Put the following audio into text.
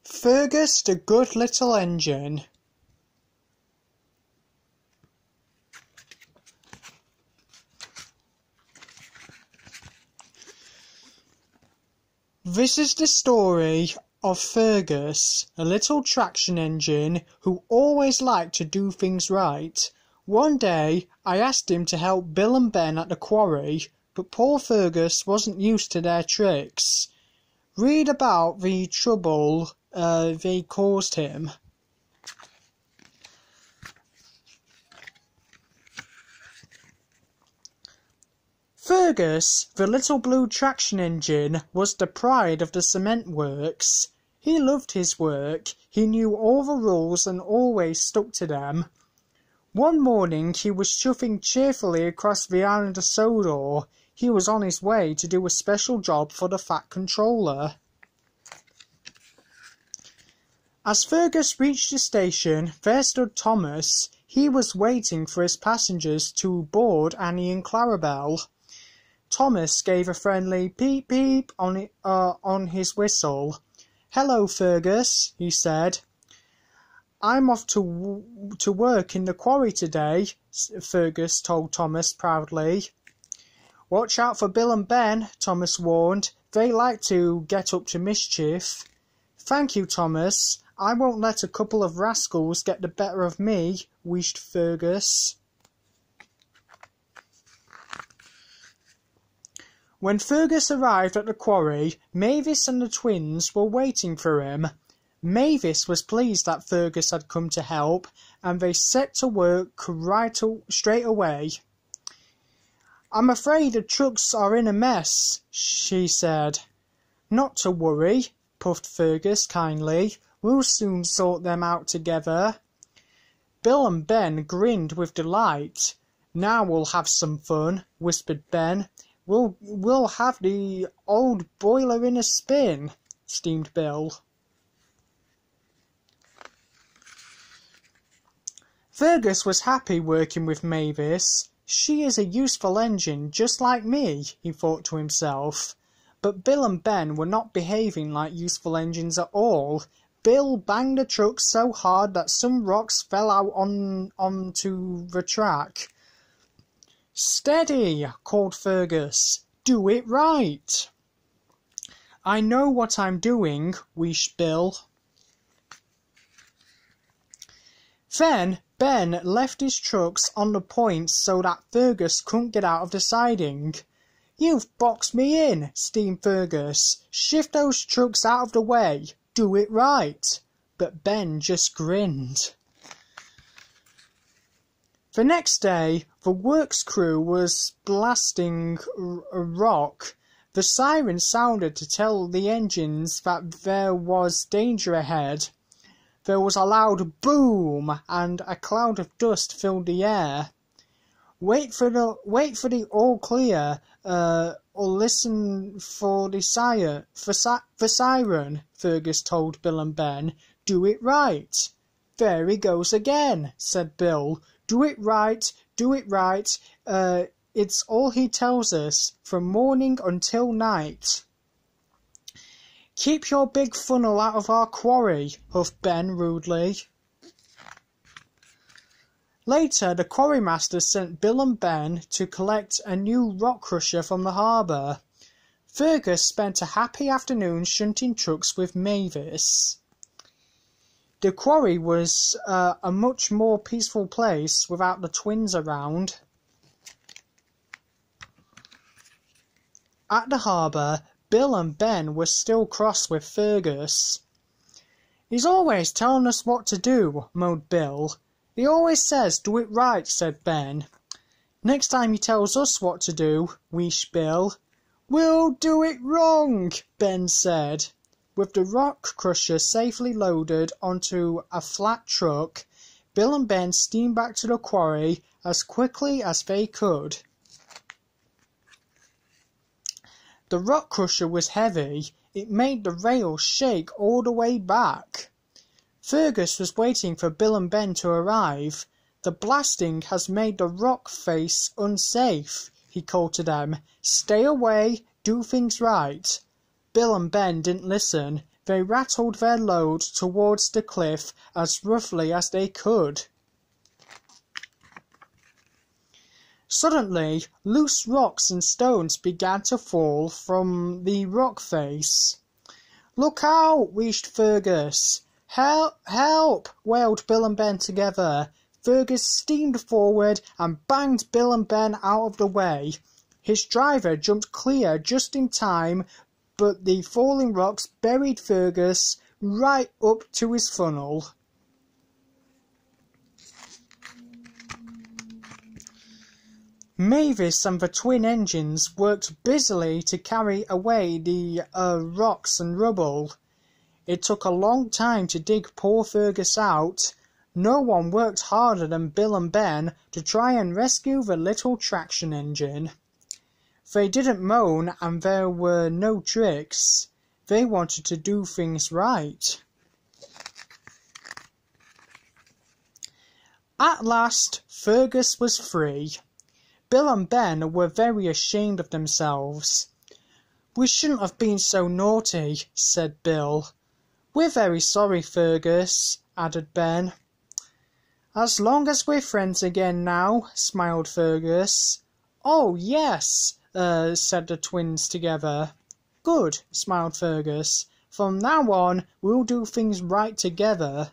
Fergus the good little engine. This is the story of Fergus, a little traction engine who always liked to do things right. One day I asked him to help Bill and Ben at the quarry, but poor Fergus wasn't used to their tricks. Read about the trouble they caused him. Fergus, the little blue traction engine, was the pride of the cement works. He loved his work, he knew all the rules and always stuck to them. One morning he was chuffing cheerfully across the island of Sodor. He was on his way to do a special job for the Fat Controller. As Fergus reached the station, there stood Thomas. He was waiting for his passengers to board Annie and Clarabelle. Thomas gave a friendly peep peep on his whistle. "Hello, Fergus," he said. "I'm off to work in the quarry today," Fergus told Thomas proudly. "Watch out for Bill and Ben," Thomas warned. "They like to get up to mischief." "Thank you, Thomas. I won't let a couple of rascals get the better of me," wished Fergus. When Fergus arrived at the quarry, Mavis and the twins were waiting for him. Mavis was pleased that Fergus had come to help, and they set to work straight away. "I'm afraid the trucks are in a mess," she said. "Not to worry," puffed Fergus kindly. "We'll soon sort them out together." Bill and Ben grinned with delight. "Now we'll have some fun," whispered Ben. We'll have the old boiler in a spin," steamed Bill. Fergus was happy working with Mavis. "She is a useful engine, just like me," he thought to himself. But Bill and Ben were not behaving like useful engines at all. Bill banged the truck so hard that some rocks fell out onto the track. "Steady," called Fergus. "Do it right." "I know what I'm doing," wheezed Bill. Then Ben left his trucks on the points so that Fergus couldn't get out of the siding. "You've boxed me in," steamed Fergus. "Shift those trucks out of the way. Do it right." But Ben just grinned. The next day, the works crew was blasting a rock. The siren sounded to tell the engines that there was danger ahead. There was a loud boom, and a cloud of dust filled the air. Wait for the all clear, or listen for the siren, Fergus told Bill and Ben. "Do it right." "There he goes again," said Bill. Do it right. It's all he tells us, from morning until night." "Keep your big funnel out of our quarry," huffed Ben rudely. Later, the quarrymaster sent Bill and Ben to collect a new rock crusher from the harbour. Fergus spent a happy afternoon shunting trucks with Mavis. The quarry was a much more peaceful place without the twins around. At the harbour, Bill and Ben were still cross with Fergus. "He's always telling us what to do," moaned Bill. "He always says do it right," said Ben. "Next time he tells us what to do," wheezed Bill. "We'll do it wrong," Ben said. With the rock crusher safely loaded onto a flat truck, Bill and Ben steamed back to the quarry as quickly as they could. The rock crusher was heavy. It made the rails shake all the way back. Fergus was waiting for Bill and Ben to arrive. "The blasting has made the rock face unsafe," he called to them. "Stay away, do things right." Bill and Ben didn't listen. They rattled their load towards the cliff as roughly as they could. Suddenly, loose rocks and stones began to fall from the rock face. "Look out!" wheezed Fergus. "Help! Help!" wailed Bill and Ben together. Fergus steamed forward and banged Bill and Ben out of the way. His driver jumped clear just in time, but the falling rocks buried Fergus right up to his funnel. Mavis and the twin engines worked busily to carry away the rocks and rubble. It took a long time to dig poor Fergus out. No one worked harder than Bill and Ben to try and rescue the little traction engine. They didn't moan and there were no tricks. They wanted to do things right. At last, Fergus was free. Bill and Ben were very ashamed of themselves. "We shouldn't have been so naughty," said Bill. "We're very sorry, Fergus," added Ben. "As long as we're friends again now," smiled Fergus. "Oh, yes," said the twins together. "Good," smiled Fergus. "From now on, we'll do things right together."